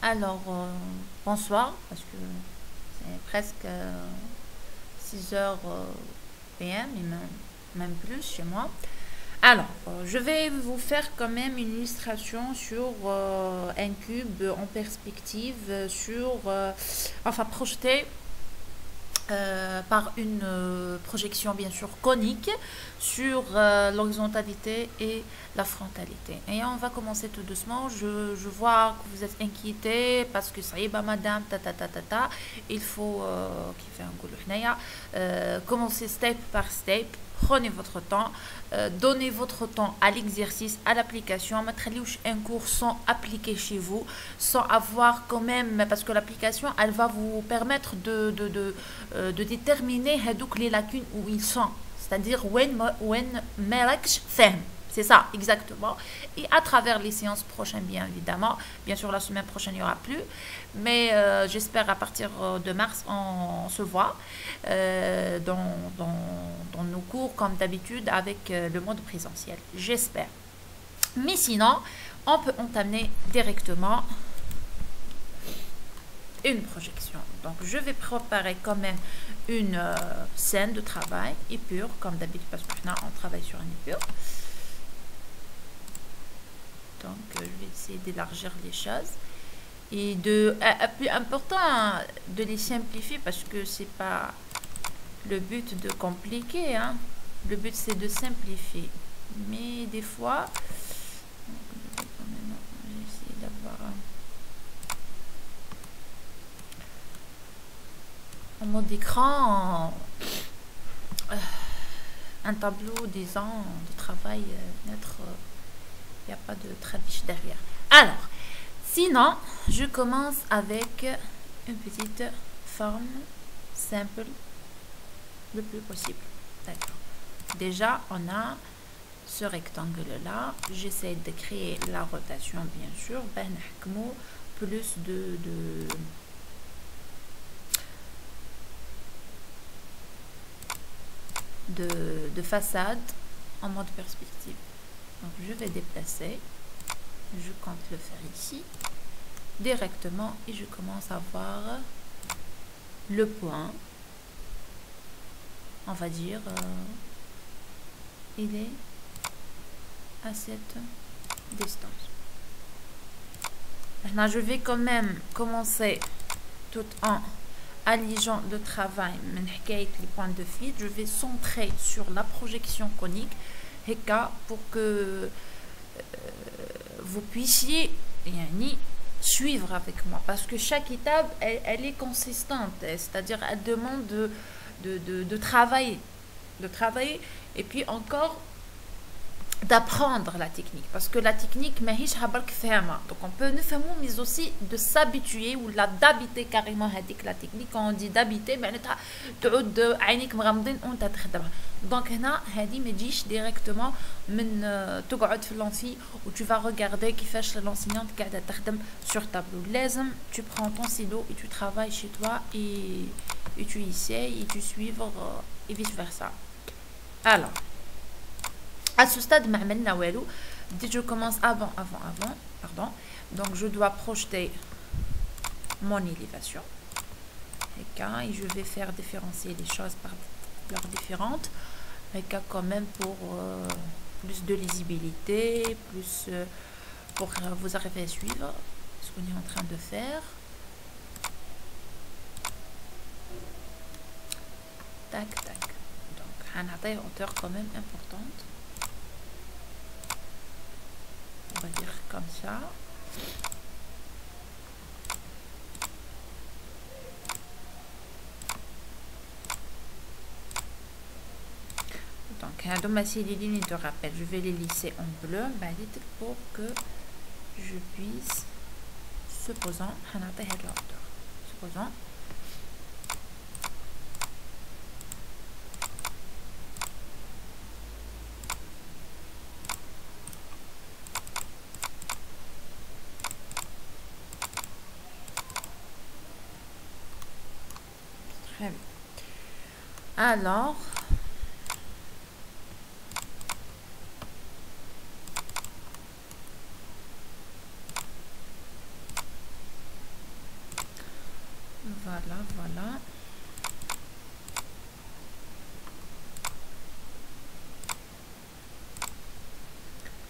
Alors, bonsoir, parce que c'est presque 6 heures PM, et même plus chez moi. Alors, je vais vous faire quand même une illustration sur un cube en perspective, enfin projeté par une projection bien sûr conique sur l'horizontalité et la frontalité. Et on va commencer tout doucement. Je vois que vous êtes inquiétés parce que ça y est, bah, madame, ta. Il faut commencer step par step. Prenez votre temps, donnez votre temps à l'exercice, à l'application. Mettre un cours sans appliquer chez vous, sans avoir quand même, parce que l'application, elle va vous permettre de déterminer les lacunes où ils sont. C'est-à-dire, when malaksh fahm. C'est ça, exactement. Et à travers les séances prochaines, bien évidemment. Bien sûr, la semaine prochaine, il n'y aura plus. Mais j'espère à partir de mars, on se voit dans nos cours, comme d'habitude, avec le mode présentiel. J'espère. Mais sinon, on peut entamer directement une projection. Donc, je vais préparer quand même une scène de travail épure, comme d'habitude, parce que maintenant, on travaille sur une épure. Donc, je vais essayer d'élargir les choses. Et plus important, de les simplifier, parce que c'est pas le but de compliquer. Hein. Le but, c'est de simplifier. Mais des fois, je vais essayer d'avoir en mode écran un tableau disant de travail neutre. Il n'y a pas de tradition derrière. Alors, sinon, je commence avec une petite forme simple le plus possible. D'accord. Déjà, on a ce rectangle-là. J'essaie de créer la rotation, bien sûr. Plus de façade en mode perspective. Donc, je vais déplacer. Je compte le faire ici directement et je commence à voir le point. On va dire il est à cette distance. Maintenant, je vais quand même commencer tout en allégeant le travail. Les points de fuite, je vais centrer sur la projection conique pour que vous puissiez suivre avec moi, parce que chaque étape elle est consistante, c'est-à-dire elle demande de travailler et puis encore d'apprendre la technique, parce que la technique donc on peut ne faire mais aussi de s'habituer ou d'habiter carrément la technique. Quand on dit d'habiter donc هنا هذه ما تجيش directement من تقعد في l'amphi où tu vas regarder كيفاش l'enseignante قاعده تخدم sur tableau. لازم tu prends ton stylo et tu travailles chez toi et tu essayes et tu suis et vice versa. Alors à ce stade, je commence avant. Pardon. Donc, je dois projeter mon élévation. Et je vais faire différencier les choses par leur différentes. Quand même pour plus de lisibilité, plus pour vous arriver à suivre ce qu'on est en train de faire. Tac. Donc, on a une hauteur quand même importante. On va dire comme ça. Donc, les lignes de rappel, je vais les lisser en bleu pour que je puisse, supposons très bien. Alors, voilà, voilà.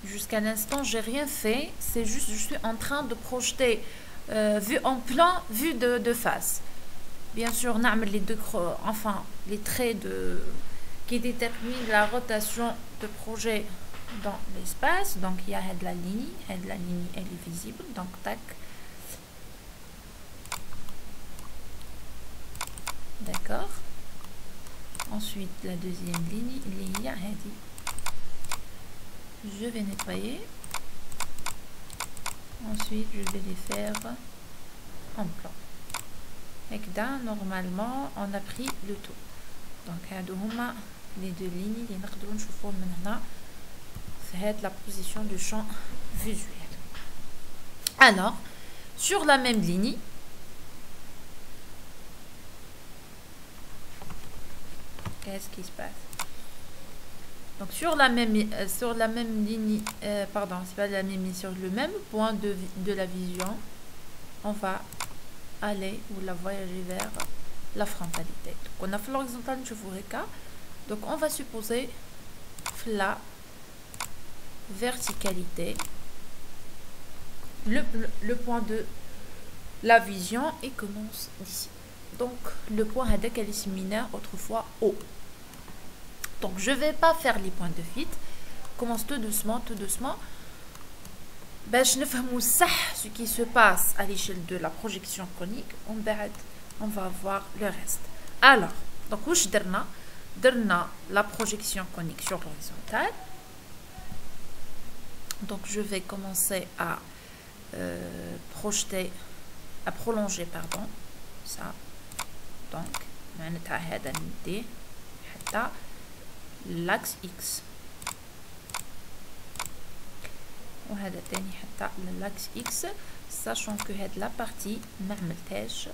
Jusqu'à l'instant, j'ai rien fait. C'est juste, je suis en train de projeter vue en plan, vue de face. Bien sûr, نعمل les deux, enfin, les traits qui déterminent la rotation de projet dans l'espace. Donc, il y a de la ligne. La ligne, elle est visible. Donc, tac. D'accord. Ensuite, la deuxième ligne, il y a je vais nettoyer. Ensuite, je vais les faire en plan. Et là, normalement, on a pris le tout. Donc, les deux lignes, les نقدروا نشوفوهم من هنا في la position du champ visuel. Alors, sur la même ligne, qu'est-ce qui se passe? Donc sur la même ligne, pardon, c'est pas la même ligne, sur le même point de la vision, on va aller ou la voyager vers la frontalité. Donc on a fait l'horizontale, je vous regarde. Donc on va supposer la verticalité, le point de la vision, et commence d'ici. Donc le point هذاك اللي سميناه autrefois O. Donc je vais pas faire les points de fuite. Commence tout doucement, tout doucement. باش نفهموا صح ce qui se passe à l'échelle de la projection conique. On va voir le reste. Alors, donc واش درنا la projection conique sur l'horizontale. Donc je vais commencer à prolonger, pardon, ça. Donc معناتها هذا نديه حتى l'axe X. وهذا تاني حتى l'axe X, sachant que هاد la partie ما عملتهاش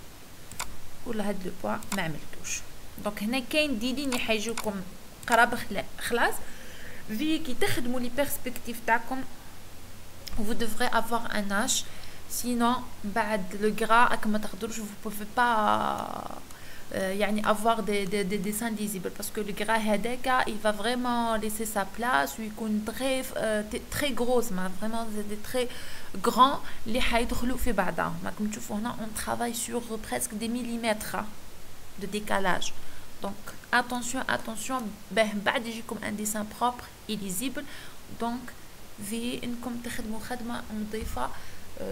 ولا هاد لو بوين ما عملتوش. دونك هنا كاين دي ليني حيجيوكم قراب خلاص في كي تخدموا لي بيرسبكتيف تاعكم. vous devrez avoir un H, sinon بعد le gras راكم ما تقدروش, vous pouvez pas avoir des dessins lisibles, parce que le gras هذاك il va vraiment laisser sa place ويكون très grosse, vraiment des très grands اللي حيدخلوا في بعضهم. راكم تشوفوا هنا on travaille sur presque des millimètres de décalage. Donc attention بعد يجيكم un dessin propre et lisible. Donc في انكم تخدموا خدمه نظيفه.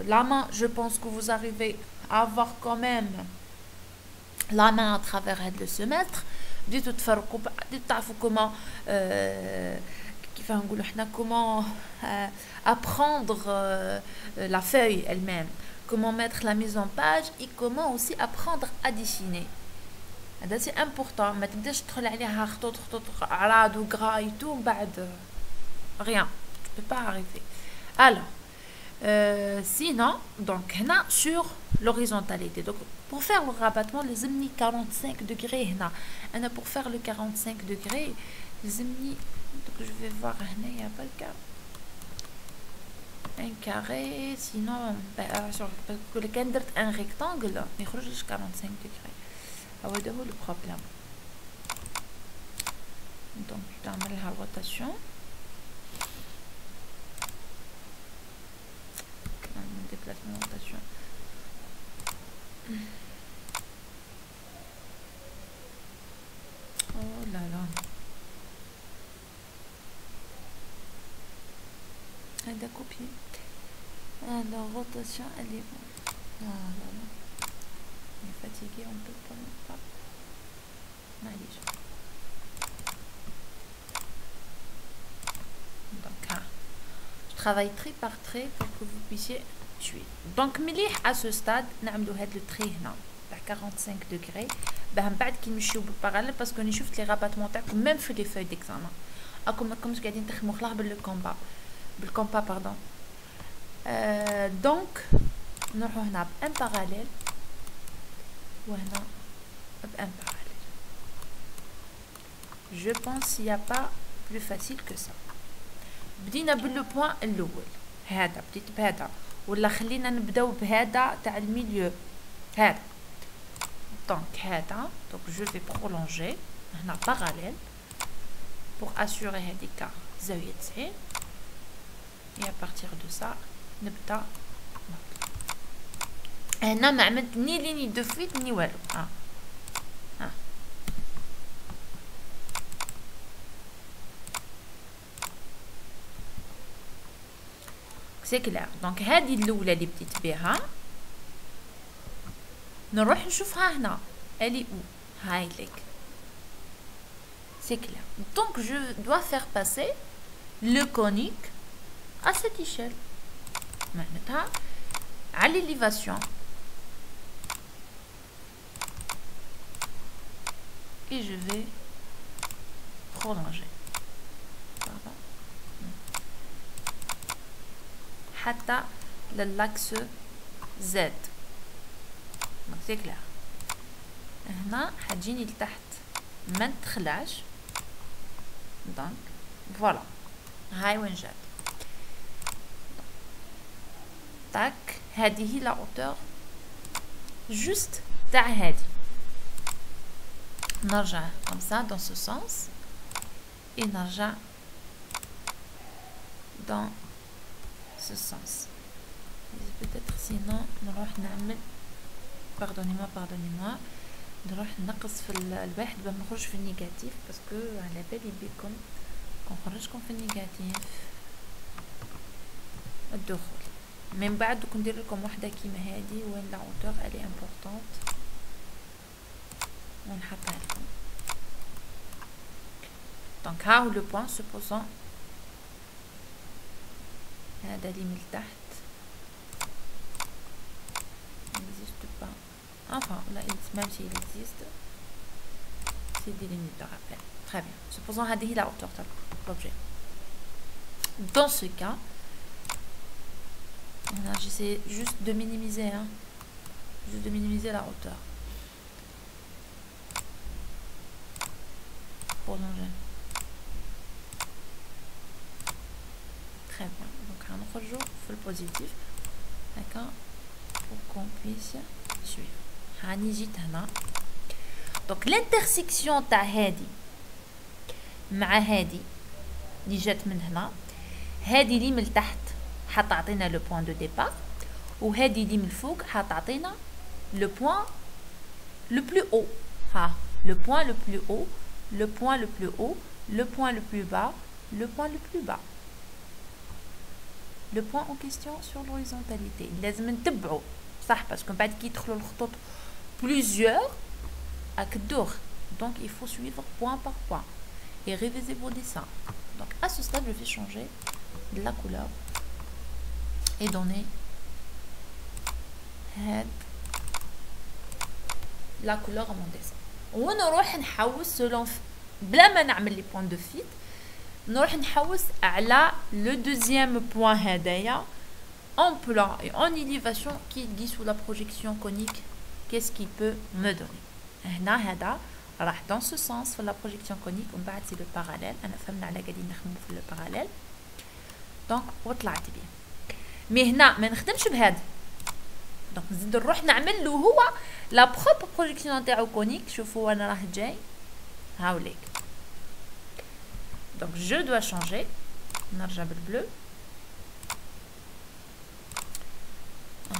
La main, je pense que vous arrivez à avoir quand même la main à travers le semestre. Dites comment apprendre la feuille elle-même, comment mettre la mise en page et comment aussi apprendre à dessiner. C'est important. ما تبداش تدخل عليها خطوط عراض وغرا et tout بعد rien, tu peux pas arriver. Alors sinon, donc هنا sur l'horizontalité. Donc pour faire le rabattement, les amnis 45 degrés هنا. Et pour faire le 45 degrés, les amnis, donc je vais voir هنا, il n'y a pas le cas. Un carré, sinon parce que le كان درت un rectangle ما يخرجش 45 degrés. هذا هو le problème. Donc تعمل لها rotation. Déplacement, rotation. Oh là là. Elle a copié. La rotation, elle est bonne. Oh là là. On est fatigué, on peut pas. Allez. Donc, je travaille trait par trait pour que vous puissiez suivre. Donc, à ce stade, nous avons le trait à 45 degrés. Ben, بعد كي نمشيو بالبارallèle, parce que nous شفت les rabattements تاعكم même في les feuilles d'examen. comme قاعدين تخدموا خلاص بالكompas pardon. Donc, نروحوا هنا un parallèle وهنا un parallèle. Je pense qu'il n'y a pas plus facile que ça. بدينا باللو بوين الاول هذا, بديت بهذا ولا خلينا نبداو بهذا تاع الميليو هذا. Donc, je vais prolonger. On a parallèle pour assurer هذيك زاوية 90. Et à partir de ça, نبدأ هنا ما عملت ni ligne de fuite ni والو. سي كلير. دونك هذه الاولى اللي بديت بها نروح نشوفها هنا الي او هاي لك. C'est clair. Donc, je dois faire passer le conique à cette échelle. Maintenant, à l'élévation. Et je vais prolonger. Hatta l'axe Z. Donc, c'est clair. هنا حتجيني لتحت ما ندخلاش. Donc, voilà. هاي وين جات. Tac. هذه هي la hauteur juste تاع هذه. نرجع comme ça dans ce sens. Et نرجع dans ce sens. Peut-être sinon نروح نعمل pardonnez-moi نروح نقص في الواحد باش ما نخرجش في النيجاتيف باسكو على بالي بكم كنخرجكم في النيجاتيف الدخول من بعد دوك ندير لكم وحده كيما هذه وين لا hauteur elle est importante ونحطها لكم. دونك ها هو لو بوين سوبوزون هذا اللي من تحت n'existe pas. Enfin, là, même s'il existe, c'est des limites de rappel. Très bien. Supposons que la hauteur de l'objet. Dans ce cas, j'essaie juste de minimiser, juste de minimiser la hauteur. Pour longer. Très bien. Donc, un autre jour, il faut le positif. D'accord? Pour qu'on puisse suivre. Donc l'intersection تاع هادي مع هادي اللي جات من هنا هادي اللي من تحت حتعطينا لو بوين دو ديبار وهادي اللي من الفوق حتعطينا لو بوين لو بلو او. ها لو بوين لو بلو او لو بوين لو بلو او لو بوين لو بلو با لو بوين لو بلو با. Le point en question sur l'horizontalité. لازم نتبعو صح باسكو بعد كي يدخلوا الخطوط plusieurs avec d'autres. Donc il faut suivre point par point et réviser vos dessins. Donc à ce stade, je vais changer de la couleur et donner la couleur à mon dessin. ونروح نحوس selon بلا ما نعمل لي points de fuite. نروح نحوس على le deuxième point هدايا en plan et en élévation qui dit sous la projection conique qu'est-ce qu'il peut me donner. هنا هذا راح dans ce sens في la projection conique ومن بعد c'est le parallèle. انا فهمنا على قاعدين نخدموا في le parallèle دونك وطلعت بيه. مي هنا ما نخدمش بهذا دونك نزيد نروح نعمل له هو لا بروبر بروجيكسيون تاعو كونيك. شوفوا انا راه جاي هاوليك. Donc je dois changer. نرجع بالبلو.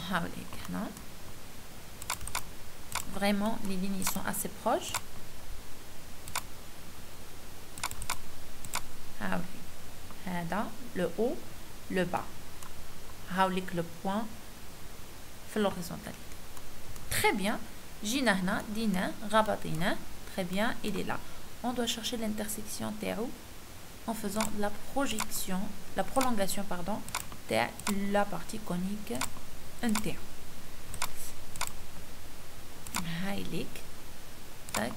هاوليك هنا. Vraiment les lignes sont assez proches. هاوليك. هذا le haut, le bas. هاوليك le point في l'horizontalité. Très bien. جينا هنا دينا ربطيناه. Très bien, il est là. On doit chercher l'intersection تاعو en faisant la projection, la prolongation pardon, de la partie conique interne. هايليك تاك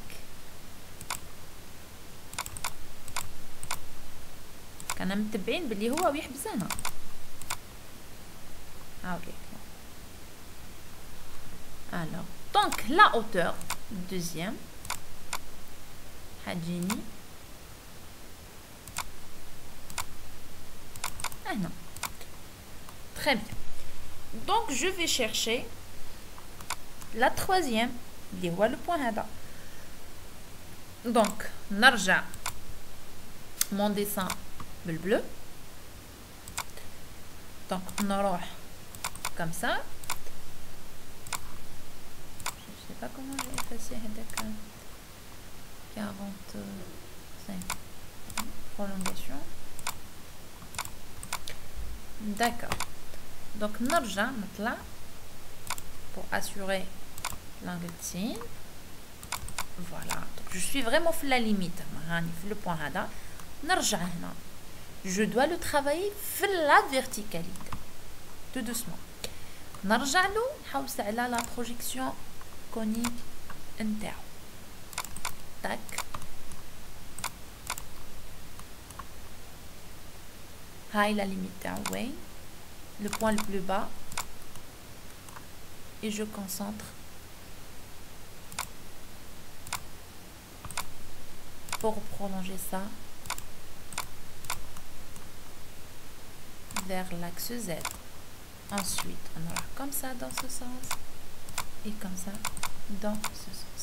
كنا متبعين باللي هو ويحبس هنا. هاوليك. Alors, donc la hauteur deuxième هتجيني non. Très bien. Donc je vais chercher la troisième اللي هو لو بوين هذا. دونك نرجع مون ديسان بالبلو. دونك نروح comme ça. Je sais pas comment j'ai effacé هذاك 45 prolongation. D'accord. Donc نرجع نطلع pour assurer l'angle de signe. Voilà. Donc, je suis vraiment في la limite. في le point هذا. نرجع هنا. Je dois le travailler في la verticalité. Tout doucement. نرجع له نحوس على la projection conique نتاعو. Tac. هاي la limite تاعو وين. Le point le plus bas. Et je concentre pour prolonger ça vers l'axe Z. Ensuite, on aura comme ça dans ce sens et comme ça dans ce sens.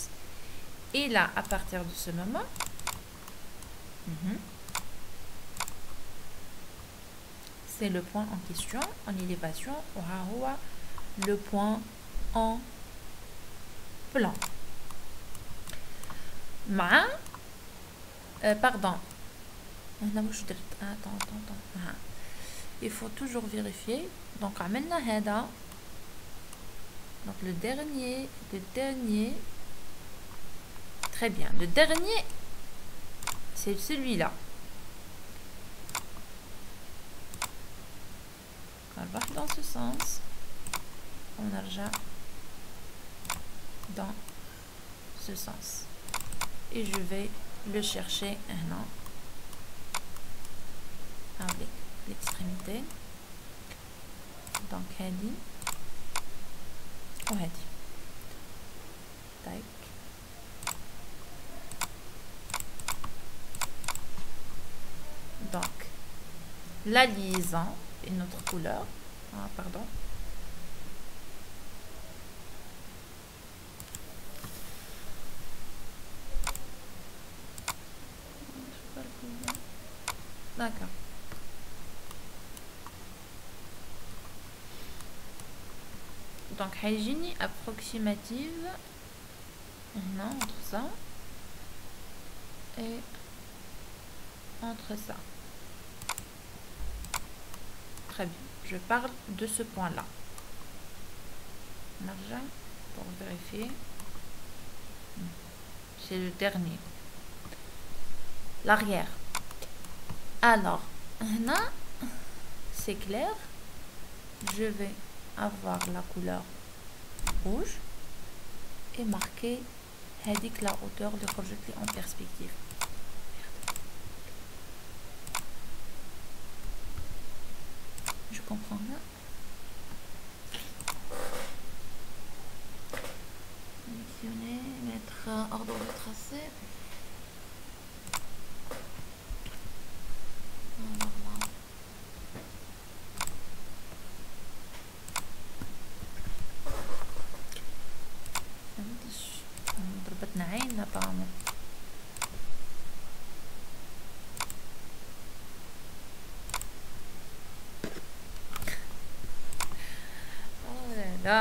Et là, à partir de ce moment, c'est le point en question, en élévation, aura le point en plan. Pardon. Attends. Il faut toujours vérifier. Donc, amène hada. Donc, le dernier. Très bien. Le dernier, c'est celui-là. On va dans ce sens. On arja dans ce sens. Et je vais le chercher maintenant avec l'extrémité. Donc, hadi ou hadi. Tac. Donc, la liaison est notre couleur. Ah, pardon. D'accord. Donc, hygiène approximative. Non, entre ça et entre ça. Très bien. Je parle de ce point-là. Margin pour vérifier. C'est le dernier. L'arrière. Alors, là, c'est clair. Je vais avoir la couleur rouge et marquer la hauteur de projeté en perspective. Je comprends là. Sélectionner, mettre ordre de tracé. ضربتنا عيننا طعمه. Oh là là.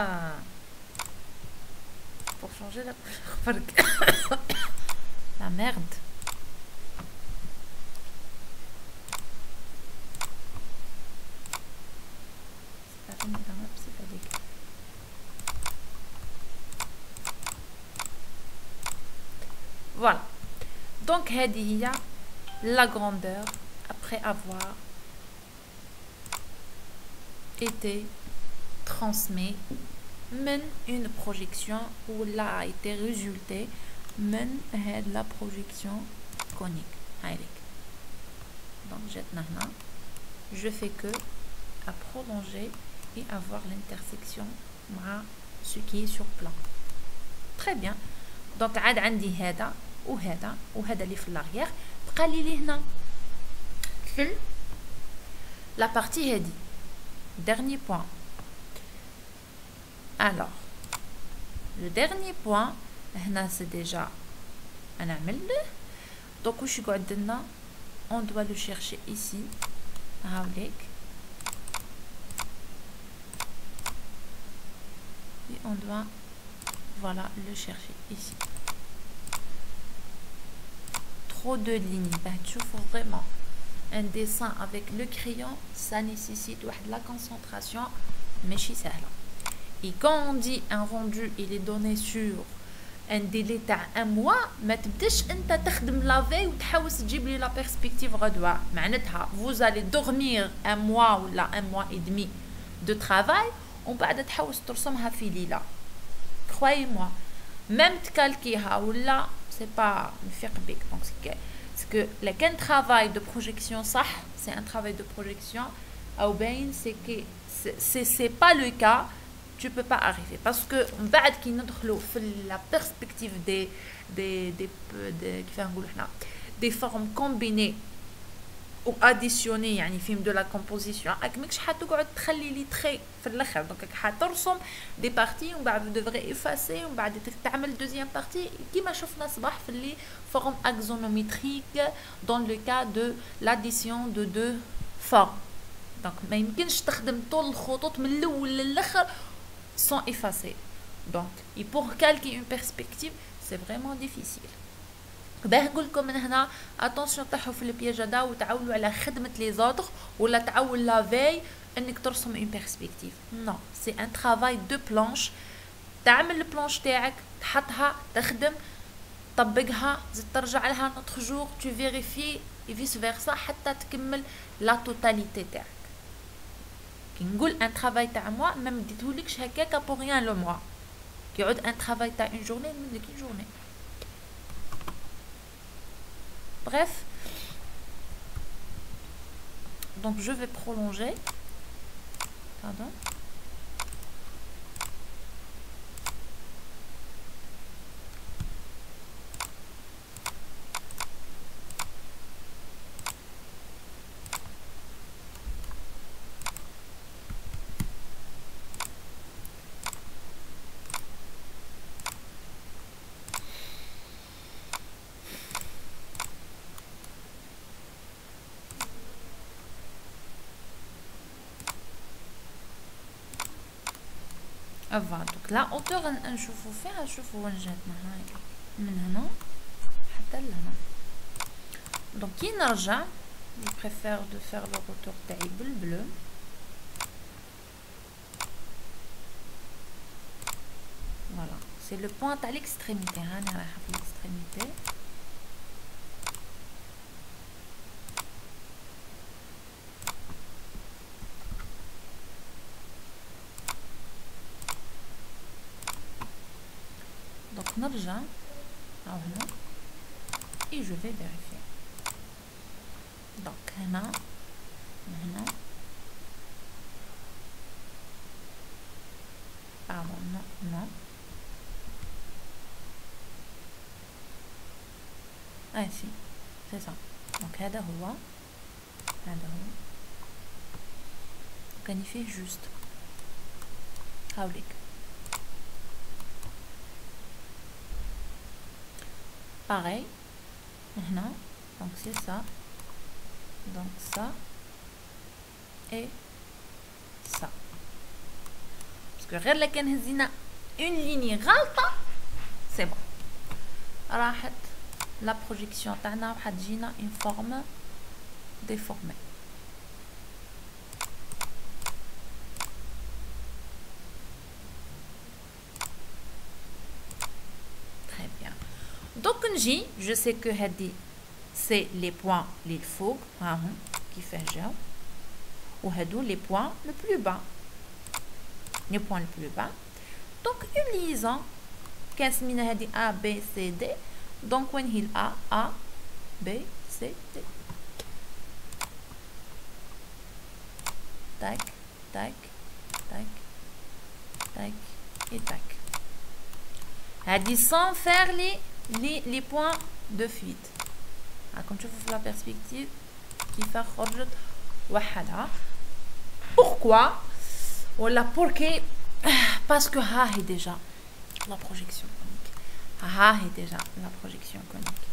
Pour changer la couleur. La merde. C'est pas bien, c'est pas dégueu. Voilà. Donc, il y a la grandeur après avoir été transmis une projection où là a été résulté la projection conique. Donc, je fais que à prolonger et avoir l'intersection avec ce qui est sur plan. Très bien. Donc, عاد عندي هذا وهذا وهذا اللي في l'arrière. بقى لي هنا في la partie هذه. Dernier point. Alors, le dernier point, هنا c'est déjà أنا عمله. Donc وش يقعد لنا on doit le chercher ici هاوليك et on doit voilà le chercher ici. Trop de lignes. Ben, tu vois vraiment un dessin avec le crayon, ça nécessite de la concentration, mais c'est simple. Et quand on dit un rendu, il est donné sur un délai d'un mois, ما تبداش انت تخدم la veille ou تحاول تجيب لي la perspective غدوة. معناتها vous allez dormir un mois ou là un mois et demi de travail ومن بعد تحاول ترسمها في ليلة. Croyez-moi, même تكالكيها ولا c'est pas نفيق بك. Donc c'est que le travail de projection صح, c'est un travail de projection. Ou bien c'est que c'est pas le cas. Tu peux pas arriver parce que بعد كي ندخلوا في la perspective des formes combinées ou additionnées يعني فيهم de la composition راك ماكش حتقعد تخلي لي تري في الاخر. دونك حترسم دي بارتي ومن بعد devrait effacer ومن بعد تعمل deuxième partie كيما شفنا صباح في لي formes axonométriques dans le cas de l'addition de deux formes. donc ما يمكنش تخدم طول الخطوط من الاول للاخر sont effacés. Donc, et pour calculer une perspective, c'est vraiment difficile. باه نقول لكم من هنا attention تحوا في البياج هذا وتعاولوا على خدمة les autres ولا تعاول لا في انك ترسم une perspective. Non, c'est un travail de planche. تعمل البلانش تاعك تحطها تخدم تطبقها زيد ترجع لها نوتر جور tu vérifies et vice versa حتى تكمل la totalité تاعك. كي نقول ان travail تاع موا ما مديتهولكش هكاكا pour rien le mois. كي يعود ان travail تاع une journée نمدلك une journée. Bref, donc je vais prolonger. Pardon. Voilà, donc la hauteur نشوفوا فيها نشوفوا وين جاتنا هاي من هنا حتى لهنا. donc كي نرجع je préfère de faire le retour تاعي بالبلو. voilà, c'est le point à l'extrémité. هاني رايحه في l'extrémité. نرجع أو هنا et je vais vérifier. donc هنا هنا pardon non non ah si c'est ça. donc هذا هو كان فيه juste هاوليك. pareil maintenant, donc c'est ça, donc ça et ça. parce que غير لكن هزينا une ligne غلطة c'est bon راحت la projection تاعنا وحتجينا une forme déformée. donc je sais que c'est les points les faux qui fait jaune ou les points le plus bas, les points le plus bas. donc une liaison qu'est-ce que A B C D. donc when il A B C D tac tac tac tac et tac. هادي sans faire les points de fuite. comme tu vois la perspective qui fait خرجت وحدها. pourquoi ولا pourquoi parce que ها هي déjà la projection ها هي déjà la projection conique.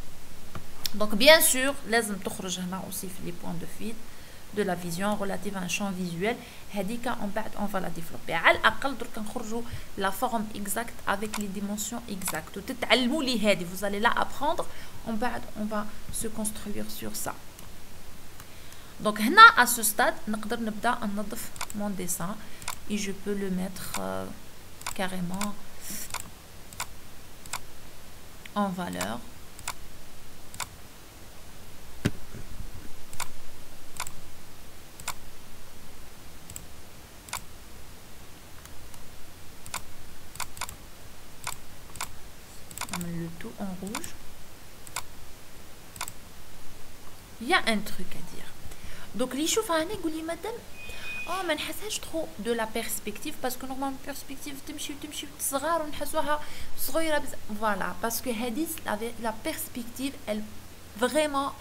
Donc bien sûr لازم تخرج هنا aussi في les points de fuite de la vision relative à un champ visuel. هذيك on va la développer. على الأقل درك نخرجوا la forme exacte avec les dimensions exactes. وتتعلموا لي هذه. Vous allez la apprendre. On va se construire sur ça. Donc هنا à ce stade نقدر نبدأ ننظف mon dessin et je peux le mettre carrément en valeur. Le tout en rouge. Il y a un truc à dire. Donc les choses هنا يقول لي madame ما نحسهاش trop de la perspective parce que normalement perspective تمشي صغار ونحسوها صغيره voilà parce que هذه la perspective elle vraiment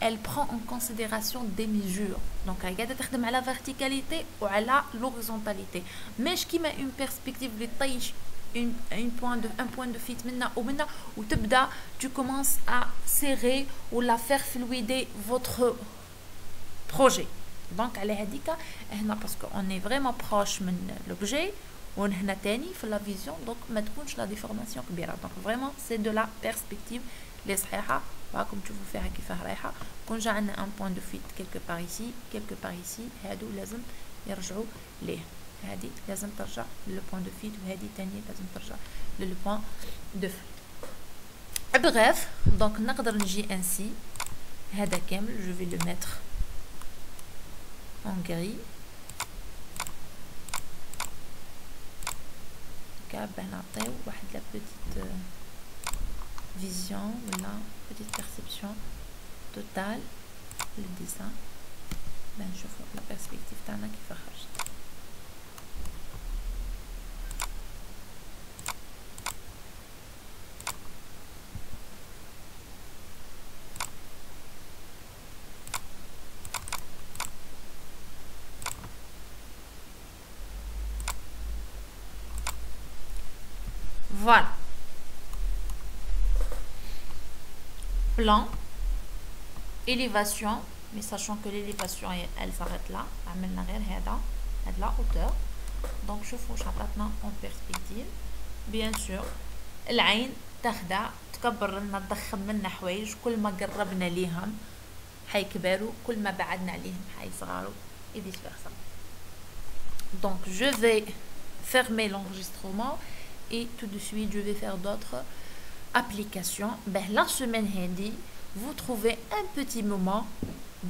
elle prend en considération des mesures. Donc قاعده تخدم على verticalité وعلى l'horizontalité مش كيما une perspective اللي طيش un point de fuite منا ومنا وتبدا tu commences à serrer ou la faire fluider votre projet. Donc على هذيك هنا parce que on est vraiment proche من l'objet وهنا تاني في la vision donc ما تكونش la déformation كبيره. Donc vraiment c'est de la perspective اللي صحيحه راكم تشوفوا فيها كيفاه رايحه. كون جا عندنا un point de fuite quelque part ici هادو لازم يرجعوا ليه. هذه لازم ترجع للو بوين دو فيت وهذه ثانيه لازم ترجع للو بوين دو فيت. بغاف دونك نقدر نجي انسي هذا كامل جو في لو ميتر en gris كاب نعطيو واحد لا بوتيت فيزيون ولا بوتيت بيرسيبسيون توتال للديسان باه نشوفو لا بيرسبكتيف تاعنا كيف خرجت. Voilà. Plan, élévation, mais sachant que l'élévation elle s'arrête là, à la hauteur. Donc je fous maintenant en perspective. Bien sûr, العين تخدع تكبر لنا تضخم منا حوايج كل ما قربنا ليهم حيكبروا كل ما بعدنا عليهم حيصغروا et vice versa. Donc je vais fermer l'enregistrement et tout de suite je vais faire d'autres applications. La semaine hindi vous trouvez un petit moment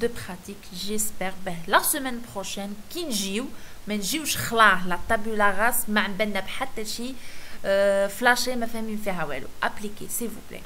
de pratique, j'espère. La semaine prochaine كي نجيو ما نجيوش خلاه لا تابولا راس ما عندنا بحتى شي فلاشي ما فاهمين فيها والو. appliquez s'il vous plaît.